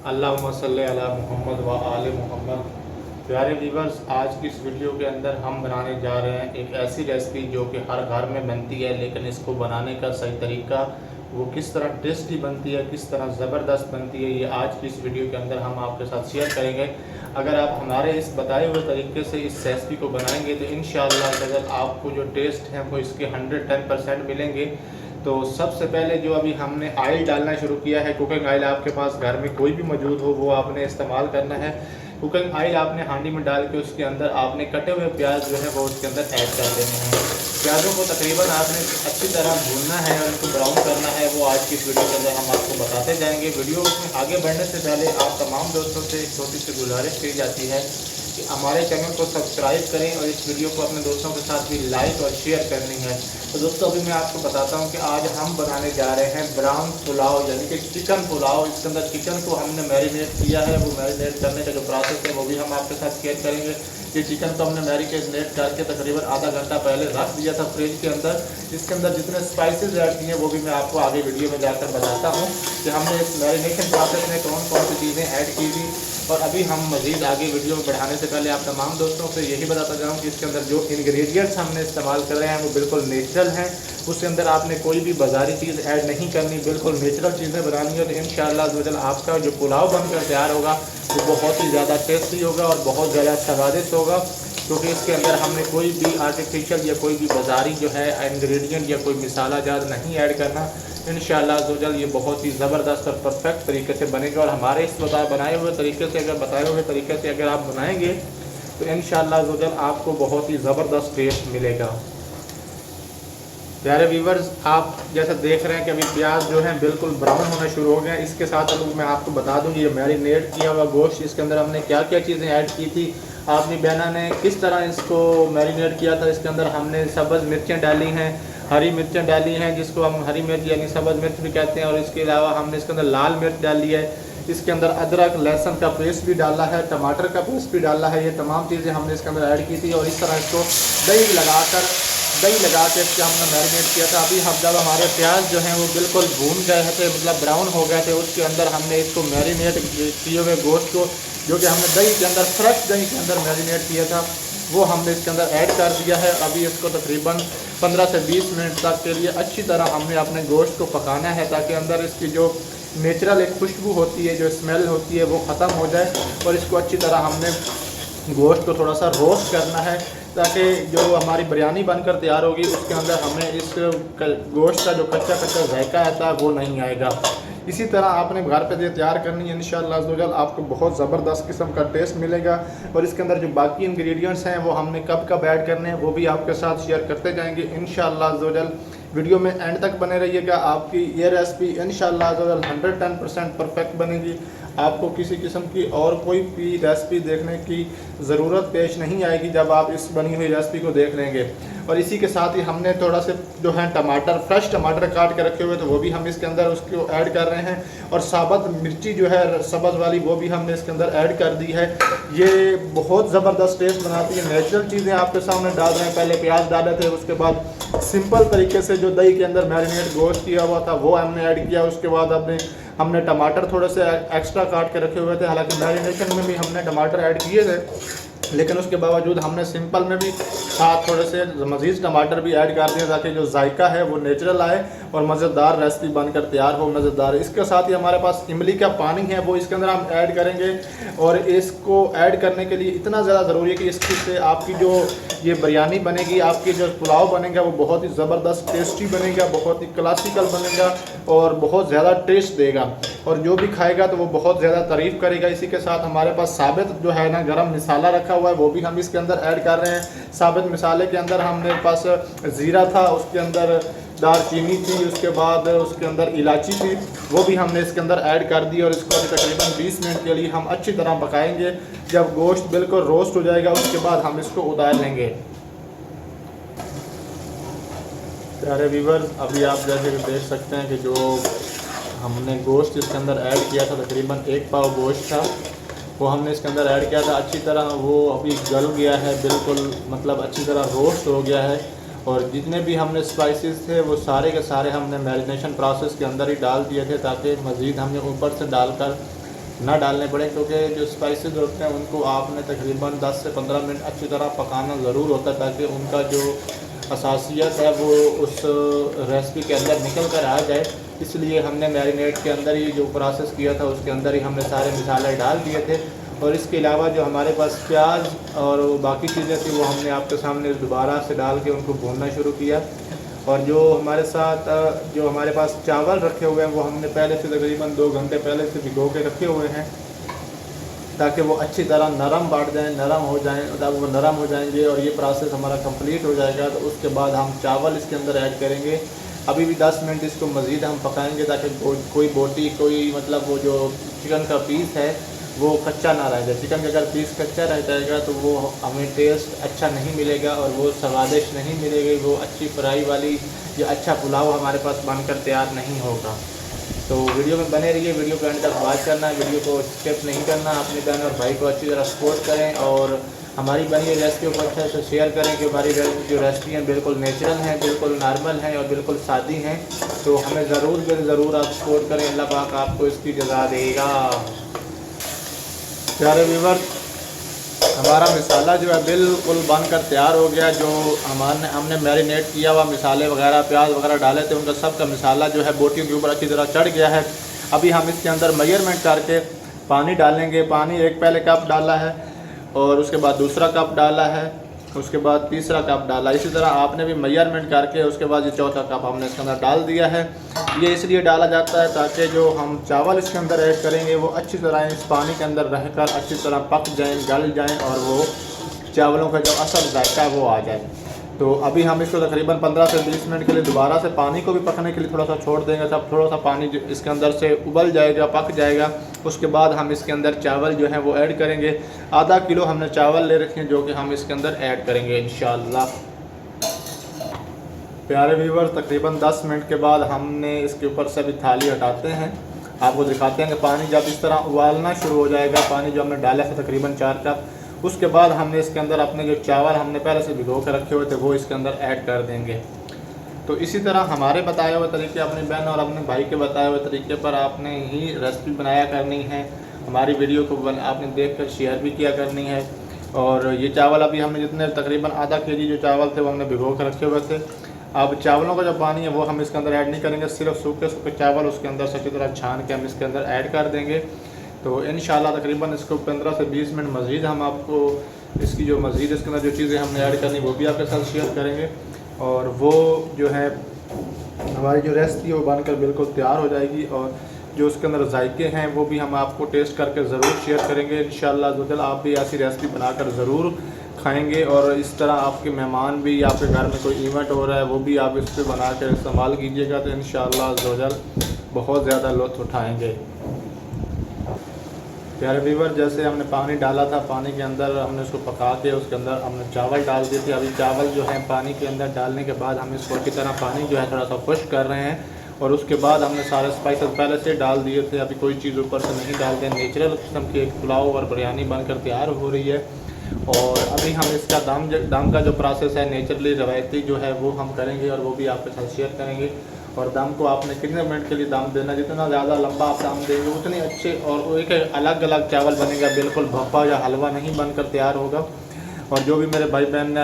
अल्लाहुम्मा सल्ली अला मुहम्मद व आले मुहम्मद। प्यारे व्यूवर्स, आज की इस वीडियो के अंदर हम बनाने जा रहे हैं एक ऐसी रेसिपी जो कि हर घर में बनती है, लेकिन इसको बनाने का सही तरीका, वो किस तरह टेस्टी बनती है, किस तरह ज़बरदस्त बनती है, ये आज की इस वीडियो के अंदर हम आपके साथ शेयर करेंगे। अगर आप हमारे इस बताए हुए तरीके से इस रेसिपी को बनाएंगे तो इंशाअल्लाह आपको जो टेस्ट हैं वो इसके 110% मिलेंगे। तो सबसे पहले जो अभी हमने ऑयल डालना शुरू किया है, कुकिंग ऑयल आपके पास घर में कोई भी मौजूद हो वो आपने इस्तेमाल करना है। कुकिंग ऑयल आपने हांडी में डाल के उसके अंदर आपने कटे हुए प्याज जो है वो उसके अंदर ऐड कर देने हैं। प्याज़ों को तकरीबन आपने अच्छी तरह भूनना है और उसको ब्राउन करना है, वो आज की इस वीडियो के अंदर हम आपको बताते जाएंगे। वीडियो में आगे बढ़ने से पहले आप तमाम दोस्तों से एक छोटी सी गुजारिश की जाती है कि हमारे चैनल को सब्सक्राइब करें और इस वीडियो को अपने दोस्तों के साथ भी लाइक और शेयर करनी है। तो दोस्तों अभी मैं आपको बताता हूं कि आज हम बनाने जा रहे हैं ब्राउन पुलाव, यानी कि चिकन पुलाव। इसके अंदर चिकन को हमने मैरिनेट किया है, वो मैरिनेट करने का जो प्रोसेस है वो भी हम आपके साथ शेयर करेंगे। ये चिकन को हमने मैरिनेट करके तकरीबन आधा घंटा पहले रख दिया था फ्रिज के अंदर। इसके अंदर जितने स्पाइसेस ऐड किए हैं वो भी मैं आपको आगे वीडियो में जाकर बताता हूँ कि हमने इस मैरिनेशन प्रोसेस में कौन कौन सी चीज़ें ऐड की थी। और अभी हम मज़ीद आगे वीडियो में बढ़ाने से पहले आप तमाम दोस्तों से यही बताता जाऊँ कि इसके अंदर जो इंग्रेडिएंट्स हमने इस्तेमाल कर रहे हैं वो बिल्कुल नेचुरल हैं। उसके अंदर आपने कोई भी बाज़ारी चीज़ ऐड नहीं करनी, बिल्कुल नेचुरल चीज़ें बनानी है। तो इंशाअल्लाह आपका जो पुलाव बनकर तैयार होगा वो बहुत ही ज़्यादा टेस्टी होगा और बहुत ज़्यादा स्वादिष्ट होगा, क्योंकि इसके अंदर हमने कोई भी आर्टिफिशियल या कोई भी बाज़ारी जो है इंग्रेडिएंट या कोई मिसाला जात नहीं ऐड करना। इंशाअल्लाह ये बहुत ही ज़बरदस्त और परफेक्ट तरीके से बनेगा। और हमारे इस बताए हुए तरीके से अगर आप बनाएंगे तो इंशाअल्लाह आपको बहुत ही ज़बरदस्त टेस्ट मिलेगा। प्यारे व्यूवर्स, आप जैसा देख रहे हैं कि अभी प्याज जो है बिल्कुल ब्राउन होना शुरू हो गया। इसके साथ अब मैं आपको बता दूं ये मैरिनेट किया हुआ गोश्त, इसके अंदर हमने क्या क्या चीज़ें ऐड की थी, आपकी बहना ने किस तरह इसको मैरिनेट किया था। इसके अंदर हमने सब्ज़ मिर्चें डाली हैं, हरी मिर्चें डाली हैं जिसको हम हरी मिर्च यानी सब्ज़ मिर्च भी कहते हैं, और इसके अलावा हमने इसके अंदर लाल मिर्च डाली है। इसके अंदर अदरक लहसुन का पेस्ट भी डाला है, टमाटर का पेस्ट भी डाला है। ये तमाम चीज़ें हमने इसके अंदर ऐड की थी और इस तरह इसको दही लगा के इसके हमने मैरिनेट किया था। अभी हम जब हमारे प्याज जो हैं वो बिल्कुल भून गए थे, मतलब ब्राउन हो गए थे, उसके अंदर हमने इसको मैरिनेट किए हुए गोश्त को, जो कि हमने दही के अंदर फ्रेश दही के अंदर मैरिनेट किया था, वो हमने इसके अंदर ऐड कर दिया है। अभी इसको तकरीबन 15 से 20 मिनट तक के लिए अच्छी तरह हमने अपने गोश्त को पकाना है, ताकि अंदर इसकी जो नेचुरल एक खुशबू होती है, जो स्मेल होती है, वो ख़त्म हो जाए। और इसको अच्छी तरह हमने गोश्त को थोड़ा सा रोस्ट करना है, ताकि जो हमारी बिरयानी बनकर तैयार होगी उसके अंदर हमें इस गोश्त का जो कच्चा जायका आता है वो नहीं आएगा। इसी तरह आपने घर पे तैयार करनी है, इंशाअल्लाह आपको बहुत ज़बरदस्त किस्म का टेस्ट मिलेगा। और इसके अंदर जो बाकी इंग्रेडिएंट्स हैं वो हमने कब कब ऐड करने हैं वो भी आपके साथ शेयर करते जाएंगे इंशाअल्लाह। वीडियो में एंड तक बने रहिएगा। आपकी ये रेसिपी इंशाअल्लाह 110% परफेक्ट बनेगी। आपको किसी किस्म की और कोई भी रेसिपी देखने की ज़रूरत पेश नहीं आएगी जब आप इस बनी हुई रेसिपी को देख लेंगे। और इसी के साथ ही हमने थोड़ा से जो है टमाटर, फ्रेश टमाटर काट के रखे हुए तो वो भी हम इसके अंदर उसको ऐड कर रहे हैं। और साबुत मिर्ची जो है सब्ज़ वाली वो भी हमने इसके अंदर ऐड कर दी है। ये बहुत ज़बरदस्त टेस्ट बनाती है। नेचुरल चीज़ें आपके सामने डाल रहे हैं, पहले प्याज डाले थे, उसके बाद सिंपल तरीके से जो दही के अंदर मैरिनेट गोश्त किया हुआ था वो हमने ऐड किया। उसके बाद हमने टमाटर थोड़े से एक्स्ट्रा काट के रखे हुए थे, हालांकि मैरिनेशन में भी हमने टमाटर ऐड किए थे, लेकिन उसके बावजूद हमने सिंपल में भी साथ थोड़े से मज़ीद टमाटर भी ऐड कर दिए, ताकि जो जायका है वो नेचुरल आए और मज़ेदार रेसिपी बनकर तैयार हो, मज़ेदार। इसके साथ ही हमारे पास इमली का पानी है, वो इसके अंदर हम ऐड करेंगे। और इसको ऐड करने के लिए इतना ज़्यादा ज़रूरी है कि इसकी से आपकी जो ये बिरयानी बनेगी, आपकी जो पुलाव बनेगा वो बहुत ही ज़बरदस्त टेस्टी बनेगा, बहुत ही क्लासिकल बनेगा और बहुत ज़्यादा टेस्ट देगा। और जो भी खाएगा तो वो बहुत ज़्यादा तारीफ़ करेगा। इसी के साथ हमारे पास साबित जो है ना गरम मसाला रखा हुआ है, वो भी हम इसके अंदर ऐड कर रहे हैं। साबित मसाले के अंदर हमने पास ज़ीरा था, उसके अंदर दालचीनी थी, उसके बाद उसके अंदर इलायची थी, वो भी हमने इसके अंदर ऐड कर दी। और इसको तकरीबन 20 मिनट के लिए हम अच्छी तरह पकाएंगे। जब गोश्त बिल्कुल रोस्ट हो जाएगा उसके बाद हम इसको उतार लेंगे। प्यारे व्यूअर्स, अभी आप जैसे कि देख सकते हैं कि जो हमने गोश्त इसके अंदर ऐड किया था, तकरीबन 1 पाव गोश्त था, वो हमने इसके अंदर ऐड किया था। अच्छी तरह वो अभी गल गया है, बिल्कुल मतलब अच्छी तरह रोस्ट हो गया है। और जितने भी हमने स्पाइसेस थे वो सारे के सारे हमने मैरिनेशन प्रोसेस के अंदर ही डाल दिए थे, ताकि मज़ीद हमने ऊपर से डालकर ना डालने पड़े, क्योंकि जो स्पाइसेस होते हैं उनको आपने तकरीबन 10 से 15 मिनट अच्छी तरह पकाना ज़रूर होता है, ताकि उनका जो असासियत है वो उस रेसिपी के अंदर निकल कर आ जाए। इसलिए हमने मैरिनेट के अंदर ही जो प्रोसेस किया था उसके अंदर ही हमने सारे मसाले डाल दिए थे। और इसके अलावा जो हमारे पास प्याज और बाकी चीज़ें थी वो हमने आपके सामने दोबारा से डाल के उनको भूनना शुरू किया। और जो हमारे साथ जो हमारे पास चावल रखे हुए हैं वो हमने पहले से तकरीबन 2 घंटे पहले से भिगो के रखे हुए हैं, ताकि वो अच्छी तरह नरम बढ़ जाएँ, नरम हो जाएँ। तब वो नरम हो जाएंगे और ये प्रोसेस हमारा कंप्लीट हो जाएगा, तो उसके बाद हम चावल इसके अंदर ऐड करेंगे। अभी भी 10 मिनट इसको मज़ीद हम पकाएंगे, ताकि कोई बोटी कोई मतलब वो जो चिकन का पीस है वो कच्चा ना रह जाए। चिकन का अगर पीस कच्चा रह जाएगा तो वो हमें टेस्ट अच्छा नहीं मिलेगा और वो स्वादिष्ट नहीं मिलेगी, वो अच्छी फ्राई वाली या अच्छा पुलाव हमारे पास बनकर तैयार नहीं होगा। तो वीडियो में बने रहिए, वीडियो को एंड तक वॉच करना है, वीडियो को स्किप नहीं करना। अपने बहन और भाई को अच्छी तरह सपोर्ट करें और हमारी बनी हुई रेसिपी को अच्छे से शेयर करें कि हमारी जो रेसिपी हैं बिल्कुल नेचुरल हैं, बिल्कुल नॉर्मल हैं और बिल्कुल सादी हैं। तो हमें ज़रूर आप सपोर्ट करें, अल्लाह पाक आपको इसकी जज़ा देगा। प्यारे व्यूअर्स, हमारा मसाला जो है बिल्कुल बनकर तैयार हो गया। जो हमने मैरिनेट किया हुआ मसाले वगैरह प्याज वगैरह डाले थे उनका सब का मसाला जो है बोटियों के ऊपर अच्छी तरह चढ़ गया है। अभी हम इसके अंदर मेजरमेंट करके पानी डालेंगे। पानी एक पहले कप डाला है और उसके बाद दूसरा कप डाला है, उसके बाद तीसरा कप डाला। इसी तरह आपने भी मेजरमेंट करके उसके बाद ये चौथा कप हमने इसके अंदर डाल दिया है। ये इसलिए डाला जाता है ताकि जो हम चावल इसके अंदर ऐड करेंगे वो अच्छी तरह इस पानी के अंदर रहकर अच्छी तरह पक जाएँ, गल जाएँ और वो चावलों का जो असल जायका है वो आ जाए। तो अभी हम इसको तकरीबन 15 से 20 मिनट के लिए दोबारा से पानी को भी पकने के लिए थोड़ा सा छोड़ देंगे। तब थोड़ा सा पानी इसके अंदर से उबल जाएगा, पक जाएगा। उसके बाद हम इसके अंदर चावल जो है वो ऐड करेंगे। आधा किलो हमने चावल ले रखे हैं जो कि हम इसके अंदर ऐड करेंगे इंशाअल्लाह। प्यारे व्यूअर्स, तकरीबन 10 मिनट के बाद हमने इसके ऊपर से अभी थाली हटाते हैं। आपको दिखाते हैं कि पानी जब इस तरह उबालना शुरू हो जाएगा, पानी जो हमने डाला था तकरीबन 4 कप, उसके बाद हमने इसके अंदर अपने जो चावल हमने पहले से भिगो कर रखे हुए थे वो इसके अंदर ऐड कर देंगे। तो इसी तरह हमारे बताए हुए तरीके, अपनी बहन और अपने भाई के बताए हुए तरीके पर आपने ही रेसिपी बनाया करनी है। हमारी वीडियो को आपने देख कर शेयर भी किया करनी है। और ये चावल अभी हमने जितने तकरीबन आधा केजी जो चावल थे वो हमने भिगो कर रखे हुए थे। अब चावलों का जो पानी है वो हम इसके अंदर ऐड नहीं करेंगे, सिर्फ सूखे चावल उसके अंदर से अच्छी तरह छान के हम इसके अंदर ऐड कर देंगे। तो इंशाल्लाह तकरीबन इसको 15 से 20 मिनट मज़ीद हम आपको इसकी जो मज़ीद इसके अंदर जो चीज़ें हमने ऐड करनी वो भी आपके साथ शेयर करेंगे। और वो जो है हमारी जो रेसिपी है वो बनकर बिल्कुल तैयार हो जाएगी और जो उसके अंदर जायके हैं वो भी हम आपको टेस्ट करके ज़रूर शेयर करेंगे इंशाअल्लाह। आप भी ऐसी रेसिपी बनाकर ज़रूर खाएंगे और इस तरह आपके मेहमान भी, आपके घर में कोई इवेंट हो रहा है वो भी आप इस पर बना कर इस्तेमाल कीजिएगा, तो इंशाअल्लाह बहुत ज़्यादा लुत्फ़ उठाएँगे। प्यारे व्यूअर, जैसे हमने पानी डाला था, पानी के अंदर हमने उसको पका के उसके अंदर हमने चावल डाल दिए थे। अभी चावल जो है पानी के अंदर डालने के बाद हम इसको अच्छी तरह पानी जो है थोड़ा सा खुश्क कर रहे हैं और उसके बाद हमने सारे स्पाइसेस पहले से डाल दिए थे। अभी कोई चीज़ ऊपर से नहीं डालते। नेचुरल किस्म की एक पुलाव और बिरयानी बनकर तैयार हो रही है। और अभी हम इसका दम का जो प्रोसेस है नेचुरली रवायती जो है वो हम करेंगे और वो भी आपके साथ शेयर करेंगे। और दम को आपने कितने मिनट के लिए दम देना, जितना ज़्यादा लंबा आप दम देंगे उतने अच्छे और एक अलग अलग चावल बनेगा, बिल्कुल भप्पा या हलवा नहीं बनकर तैयार होगा। और जो भी मेरे भाई बहन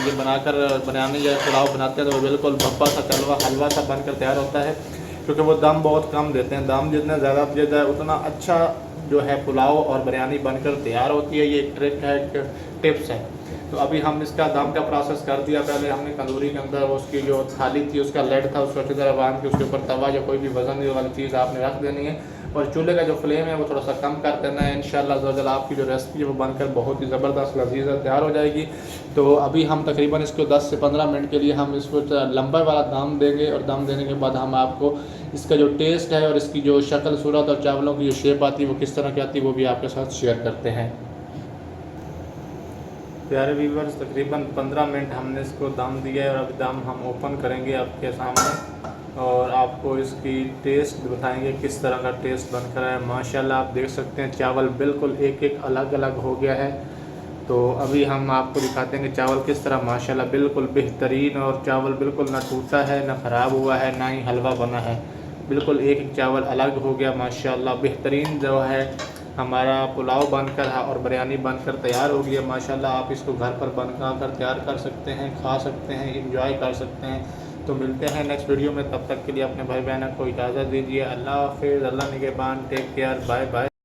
ये बनाकर बिरयानी या पुलाव बनाते हैं तो वो बिल्कुल भप्पा सा हलवा सा बनकर तैयार होता है, क्योंकि वो दम बहुत कम देते हैं। दम जितना ज़्यादा दिया जाए उतना अच्छा जो है पुलाव और बिरयानी बनकर तैयार होती है। ये एक ट्रिक है, एक टिप्स है। तो अभी हम इसका दम का प्रोसेस कर दिया। पहले हमने तंदूरी के अंदर उसकी जो थाली थी उसका लेड था उसको अच्छी तरह बांध के उसके ऊपर तवा या कोई भी वजन वाली चीज़ आपने रख देनी है और चूल्हे का जो फ्लेम है वो थोड़ा सा कम कर देना है। इंशाअल्लाह आपकी जो रेसिपी है वो बनकर बहुत ही ज़बरदस्त लजीज़ तैयार हो जाएगी। तो अभी हम तकरीबन इसको 10 से 15 मिनट के लिए हम इसको लंबा वाला दम देंगे और दम देने के बाद हम आपको इसका जो टेस्ट है और इसकी जो शक्ल सूरत और चावलों की जो शेप आती है वो किस तरह की आती है वो भी आपके साथ शेयर करते हैं। प्यारे व्यूअर्स, तकरीबन 15 मिनट हमने इसको दम दिया है और अभी दम हम ओपन करेंगे आपके सामने और आपको इसकी टेस्ट बताएंगे किस तरह का टेस्ट बनकर है। माशाल्लाह आप देख सकते हैं चावल बिल्कुल एक एक अलग अलग हो गया है। तो अभी हम आपको दिखाते हैं कि चावल किस तरह माशाल्लाह बिल्कुल बेहतरीन और चावल बिल्कुल ना टूटा है, ना ख़राब हुआ है, ना ही हलवा बना है। बिल्कुल एक एक चावल अलग हो गया माशाल्लाह। बेहतरीन जो है हमारा पुलाव बनकर और बिरयानी बनकर तैयार हो गई है माशाल्लाह। आप इसको घर पर बनकर तैयार कर सकते हैं, खा सकते हैं, इंजॉय कर सकते हैं। तो मिलते हैं नेक्स्ट वीडियो में, तब तक के लिए अपने भाई बहनों को इजाज़त दीजिए। अल्लाह हाफिज़, अल्लाह निगहबान, टेक केयर, बाय बाय।